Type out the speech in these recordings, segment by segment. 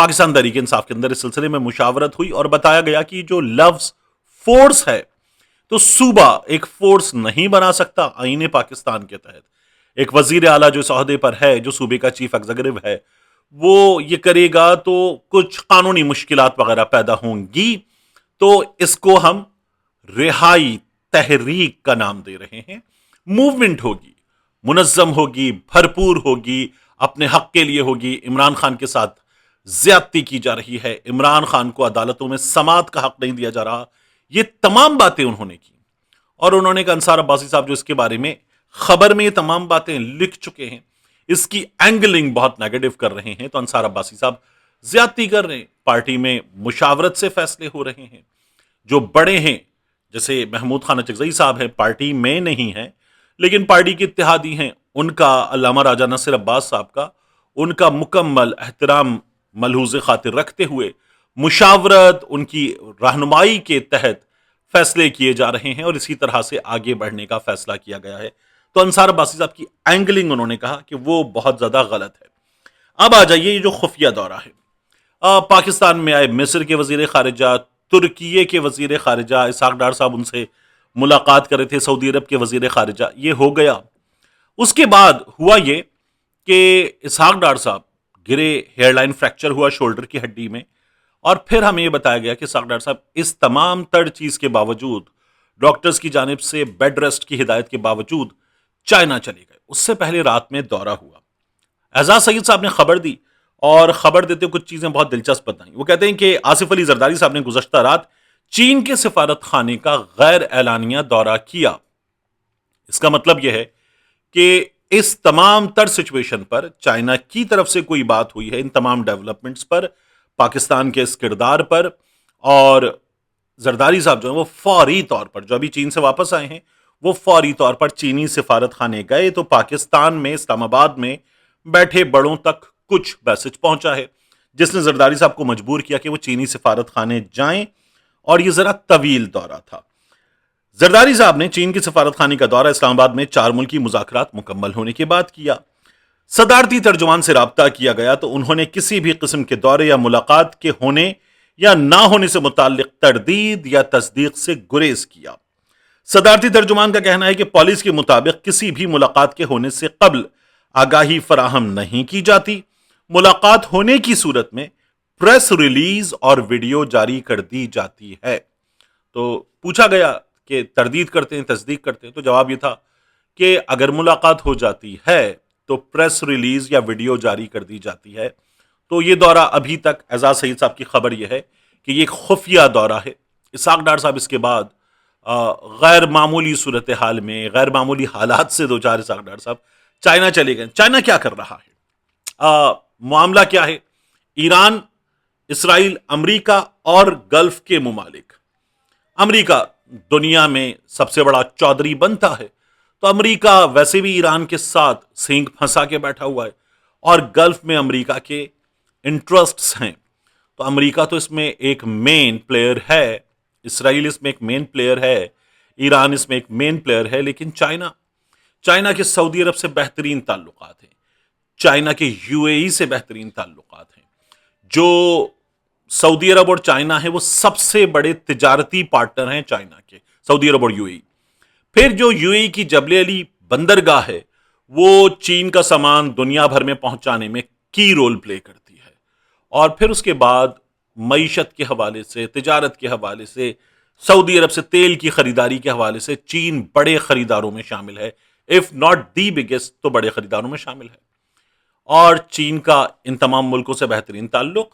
پاکستان تحریک انصاف کے اندر اس سلسلے میں مشاورت ہوئی اور بتایا گیا کہ جو لفظ فورس ہے تو صوبہ ایک فورس نہیں بنا سکتا آئین پاکستان کے تحت. ایک وزیر اعلیٰ جو اس عہدے پر ہے، جو صوبے کا چیف ایگزیکٹو ہے، وہ یہ کرے گا تو کچھ قانونی مشکلات وغیرہ پیدا ہوں گی. تو اس کو ہم رہائی تحریک کا نام دے رہے ہیں. موومنٹ ہوگی، منظم ہوگی، بھرپور ہوگی، اپنے حق کے لیے ہوگی. عمران خان کے ساتھ زیادتی کی جا رہی ہے، عمران خان کو عدالتوں میں سماعت کا حق نہیں دیا جا رہا. یہ تمام باتیں انہوں نے کی، اور انہوں نے انصار عباسی صاحب جو اس کے بارے میں خبر میں یہ تمام باتیں لکھ چکے ہیں، اس کی اینگلنگ بہت نیگیٹو کر رہے ہیں. تو انصار عباسی صاحب زیادتی کر رہے ہیں. پارٹی میں مشاورت سے فیصلے ہو رہے ہیں. جو بڑے ہیں جیسے محمود خان اچکزئی صاحب ہیں، پارٹی میں نہیں ہیں لیکن پارٹی کے اتحادی ہیں. ان کا علامہ راجہ ناصر عباس صاحب کا، ان کا مکمل احترام ملحوظ خاطر رکھتے ہوئے مشاورت، ان کی رہنمائی کے تحت فیصلے کیے جا رہے ہیں اور اسی طرح سے آگے بڑھنے کا فیصلہ کیا گیا ہے. تو انصار عباسی صاحب کی اینگلنگ انہوں نے کہا کہ وہ بہت زیادہ غلط ہے. اب آ جائیے یہ جو خفیہ دورہ ہے. پاکستان میں آئے مصر کے وزیر خارجہ، ترکیے کے وزیر خارجہ اسحاق ڈار صاحب ان سے ملاقات کر رہے تھے، سعودی عرب کے وزیر خارجہ، یہ ہو گیا. اس کے بعد ہوا یہ کہ اسحاق ڈار صاحب گرے، ہیئر لائن فریکچر ہوا شولڈر کی ہڈی میں، اور پھر ہمیں یہ بتایا گیا کہ اسحاق ڈار صاحب اس تمام تر چیز کے باوجود، ڈاکٹرز کی جانب سے بیڈ ریسٹ کی ہدایت کے باوجود چائنا چلے گئے. اس سے پہلے رات میں دورہ ہوا. اعزاز سعید صاحب نے خبر دی اور خبر دیتے کچھ چیزیں بہت دلچسپ بتائیں. وہ کہتے ہیں کہ آصف علی زرداری صاحب نے گزشتہ رات چین کے سفارت خانے کا غیر اعلانیہ دورہ کیا. اس کا مطلب یہ ہے کہ اس تمام تر سچویشن پر چائنا کی طرف سے کوئی بات ہوئی ہے، ان تمام ڈیولپمنٹس پر، پاکستان کے اس کردار پر. اور زرداری صاحب جو ہیں وہ فوری طور پر، جو ابھی چین سے واپس آئے ہیں، وہ فوری طور پر چینی سفارت خانے گئے. تو پاکستان میں، اسلام آباد میں بیٹھے بڑوں تک کچھ میسج پہنچا ہے جس نے زرداری صاحب کو مجبور کیا کہ وہ چینی سفارت خانے جائیں، اور یہ ذرا طویل دورہ تھا. زرداری صاحب نے چین کی سفارت خانے کا دورہ اسلام آباد میں 4 ملکی مذاکرات مکمل ہونے کے بعد کیا. صدارتی ترجمان سے رابطہ کیا گیا تو انہوں نے کسی بھی قسم کے دورے یا ملاقات کے ہونے یا نہ ہونے سے متعلق تردید یا تصدیق سے گریز کیا. صدارتی ترجمان کا کہنا ہے کہ پالیسی کے مطابق کسی بھی ملاقات کے ہونے سے قبل آگاہی فراہم نہیں کی جاتی. ملاقات ہونے کی صورت میں پریس ریلیز اور ویڈیو جاری کر دی جاتی ہے. تو پوچھا گیا کہ تردید کرتے ہیں، تصدیق کرتے ہیں؟ تو جواب یہ تھا کہ اگر ملاقات ہو جاتی ہے تو پریس ریلیز یا ویڈیو جاری کر دی جاتی ہے. تو یہ دورہ ابھی تک، اعزاز سعید صاحب کی خبر یہ ہے کہ یہ ایک خفیہ دورہ ہے. اسحاق ڈار صاحب اس کے بعد غیر معمولی صورتحال میں، غیر معمولی حالات سے دوچار اسحاق ڈار صاحب چائنا چلے گئے. چائنا کیا کر رہا ہے؟ معاملہ کیا ہے؟ ایران، اسرائیل، امریکہ اور گلف کے ممالک. امریکہ دنیا میں سب سے بڑا چودھری بنتا ہے، تو امریکہ ویسے بھی ایران کے ساتھ سینگ پھنسا کے بیٹھا ہوا ہے، اور گلف میں امریکہ کے انٹرسٹس ہیں. تو امریکہ تو اس میں ایک مین پلیئر ہے، اسرائیل اس میں ایک مین پلیئر ہے، ایران اس میں ایک مین پلیئر ہے. لیکن چائنا کے سعودی عرب سے بہترین تعلقات ہیں، چائنا کے یو اے ای سے بہترین تعلقات ہیں. جو سعودی عرب اور چائنا ہے وہ سب سے بڑے تجارتی پارٹنر ہیں چائنا کے، سعودی عرب اور یو اے ای. پھر جو یو اے ای کی جبل علی بندرگاہ ہے وہ چین کا سامان دنیا بھر میں پہنچانے میں کی رول پلے کرتی ہے. اور پھر اس کے بعد معیشت کے حوالے سے، تجارت کے حوالے سے، سعودی عرب سے تیل کی خریداری کے حوالے سے چین بڑے خریداروں میں شامل ہے. اف ناٹ دی بگیسٹ تو بڑے خریداروں میں شامل ہے. اور چین کا ان تمام ملکوں سے بہترین تعلق.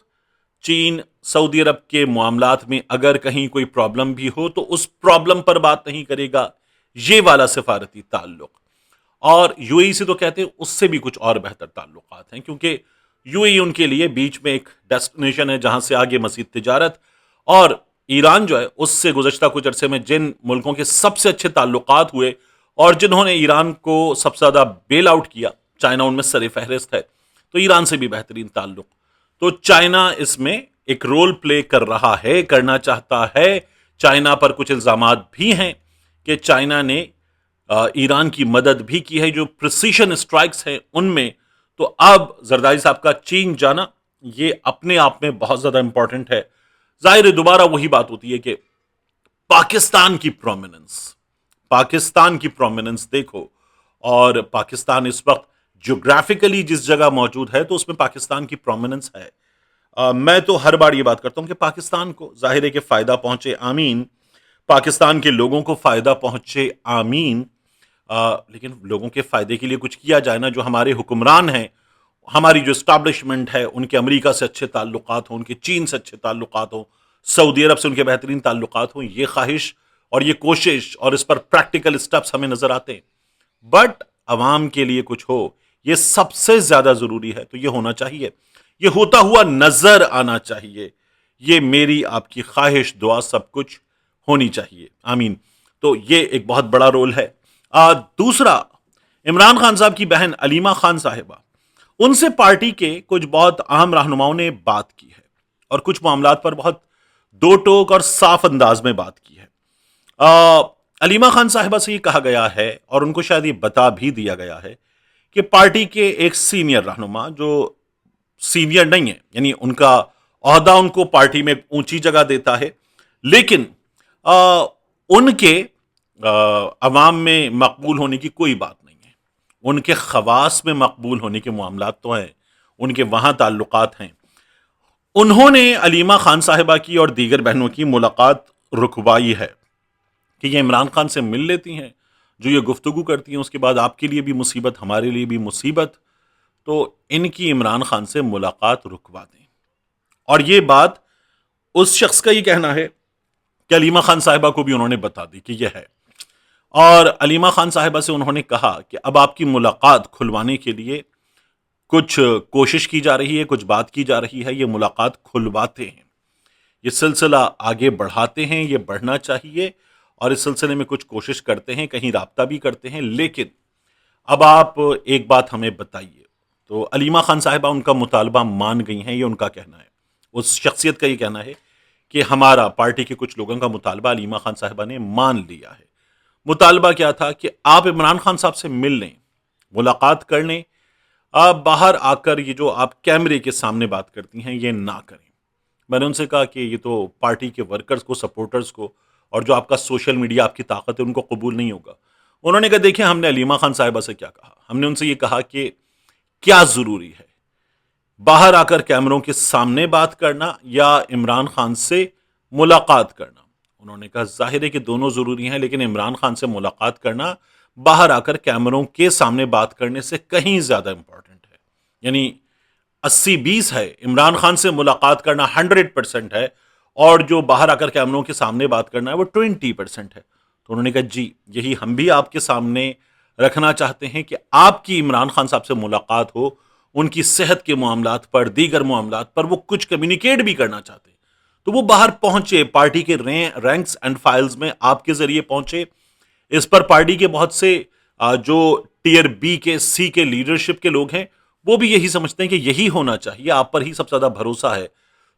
چین سعودی عرب کے معاملات میں اگر کہیں کوئی پرابلم بھی ہو تو اس پرابلم پر بات نہیں کرے گا، یہ والا سفارتی تعلق. اور یو اے ای سے تو کہتے ہیں اس سے بھی کچھ اور بہتر تعلقات ہیں، کیونکہ یو اے ای ان کے لیے بیچ میں ایک ڈیسٹینیشن ہے جہاں سے آگے مزید تجارت. اور ایران جو ہے اس سے گزشتہ کچھ عرصے میں جن ملکوں کے سب سے اچھے تعلقات ہوئے اور جنہوں نے ایران کو سب سے زیادہ بیل آؤٹ کیا، چائنا ان میں سر فہرست ہے. تو ایران سے بھی بہترین تعلق. تو چائنا اس میں ایک رول پلے کر رہا ہے، کرنا چاہتا ہے. چائنا پر کچھ الزامات بھی ہیں کہ چائنا نے ایران کی مدد بھی کی ہے جو پریسیشن اسٹرائکس ہیں ان میں. تو اب زرداری صاحب کا چین جانا یہ اپنے آپ میں بہت زیادہ امپورٹنٹ ہے. ظاہر ہے دوبارہ وہی بات ہوتی ہے کہ پاکستان کی پرومیننس دیکھو، اور پاکستان اس وقت جغرافیکلی جس جگہ موجود ہے تو اس میں پاکستان کی پرومیننس ہے. میں تو ہر بار یہ بات کرتا ہوں کہ پاکستان کو ظاہر ہے کہ فائدہ پہنچے، آمین. پاکستان کے لوگوں کو فائدہ پہنچے، آمین. لیکن لوگوں کے فائدے کے لیے کچھ کیا جائے نا. جو ہمارے حکمران ہیں، ہماری جو اسٹیبلشمنٹ ہے، ان کے امریکہ سے اچھے تعلقات ہوں، ان کے چین سے اچھے تعلقات ہوں، سعودی عرب سے ان کے بہترین تعلقات ہوں، یہ خواہش اور یہ کوشش اور اس پر پریکٹیکل سٹیپس ہمیں نظر آتے ہیں. بٹ عوام کے لیے کچھ ہو، یہ سب سے زیادہ ضروری ہے. تو یہ ہونا چاہیے، یہ ہوتا ہوا نظر آنا چاہیے. یہ میری آپ کی خواہش، دعا، سب کچھ ہونی چاہیے، آمین. تو یہ ایک بہت بڑا رول ہے. دوسرا، عمران خان صاحب کی بہن علیمہ خان صاحبہ، ان سے پارٹی کے کچھ بہت اہم رہنماؤں نے بات کی ہے اور کچھ معاملات پر بہت دو ٹوک اور صاف انداز میں بات کی ہے. علیمہ خان صاحبہ سے یہ کہا گیا ہے اور ان کو شاید یہ بتا بھی دیا گیا ہے کہ پارٹی کے ایک سینئر رہنما، جو سینئر نہیں ہے، یعنی ان کا عہدہ ان کو پارٹی میں اونچی جگہ دیتا ہے، لیکن ان کے عوام میں مقبول ہونے کی کوئی بات نہیں ہے. ان کے خواص میں مقبول ہونے کے معاملات تو ہیں، ان کے وہاں تعلقات ہیں. انہوں نے علیمہ خان صاحبہ کی اور دیگر بہنوں کی ملاقات رکوائی ہے کہ یہ عمران خان سے مل لیتی ہیں، جو یہ گفتگو کرتی ہیں، اس کے بعد آپ کے لیے بھی مصیبت، ہمارے لیے بھی مصیبت. تو ان کی عمران خان سے ملاقات رکوا دیں. اور یہ بات اس شخص کا ہی کہنا ہے کہ علیمہ خان صاحبہ کو بھی انہوں نے بتا دی کہ یہ ہے. اور علیمہ خان صاحبہ سے انہوں نے کہا کہ اب آپ کی ملاقات کھلوانے کے لیے کچھ کوشش کی جا رہی ہے، کچھ بات کی جا رہی ہے. یہ ملاقات کھلواتے ہیں، یہ سلسلہ آگے بڑھاتے ہیں، یہ بڑھنا چاہیے. اور اس سلسلے میں کچھ کوشش کرتے ہیں، کہیں رابطہ بھی کرتے ہیں. لیکن اب آپ ایک بات ہمیں بتائیے. تو علیمہ خان صاحبہ ان کا مطالبہ مان گئی ہیں، یہ ان کا کہنا ہے. اس شخصیت کا یہ کہنا ہے کہ ہمارا پارٹی کے کچھ لوگوں کا مطالبہ علیمہ خان صاحبہ نے مان لیا ہے. مطالبہ کیا تھا کہ آپ عمران خان صاحب سے مل لیں، ملاقات کر لیں. آپ باہر آ کر یہ جو آپ کیمرے کے سامنے بات کرتی ہیں یہ نہ کریں. میں نے ان سے کہا کہ یہ تو پارٹی کے ورکرز کو، سپورٹرز کو، اور جو آپ کا سوشل میڈیا آپ کی طاقت ہے ان کو قبول نہیں ہوگا. انہوں نے کہا دیکھیں ہم نے علیمہ خان صاحبہ سے کیا کہا، ہم نے ان سے یہ کہا کہ کیا ضروری ہے، باہر آ کر کیمروں کے سامنے بات کرنا یا عمران خان سے ملاقات کرنا. انہوں نے کہا ظاہر ہے کہ دونوں ضروری ہیں، لیکن عمران خان سے ملاقات کرنا باہر آ کر کیمروں کے سامنے بات کرنے سے کہیں زیادہ امپورٹنٹ ہے. یعنی 80-20 ہے، عمران خان سے ملاقات کرنا 100% ہے، اور جو باہر آ کر کیمروں کے سامنے بات کرنا ہے وہ 20% ہے. تو انہوں نے کہا جی یہی ہم بھی آپ کے سامنے رکھنا چاہتے ہیں کہ آپ کی عمران خان صاحب سے ملاقات ہو، ان کی صحت کے معاملات پر، دیگر معاملات پر وہ کچھ کمیونیکیٹ بھی کرنا چاہتے ہیں. تو وہ باہر پہنچے، پارٹی کے رینکس اینڈ فائلز میں آپ کے ذریعے پہنچے. اس پر پارٹی کے بہت سے جو ٹیئر بی کے، سی کے لیڈرشپ کے لوگ ہیں وہ بھی یہی سمجھتے ہیں کہ یہی ہونا چاہیے، آپ پر ہی سب سے زیادہ بھروسہ ہے.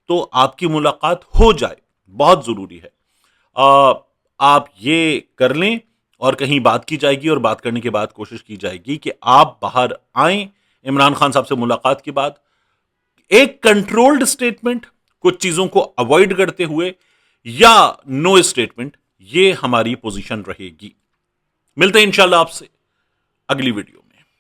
تو آپ کی ملاقات ہو جائے، بہت ضروری ہے. آپ یہ کر لیں اور کہیں بات کی جائے گی، اور بات کرنے کے بعد کوشش کی جائے گی کہ آپ باہر آئیں عمران خان صاحب سے ملاقات کے بعد. ایک کنٹرولڈ سٹیٹمنٹ، کچھ چیزوں کو اوائڈ کرتے ہوئے، یا نو اسٹیٹمنٹ، یہ ہماری پوزیشن رہے گی. ملتے ہیں انشاءاللہ آپ سے اگلی ویڈیو.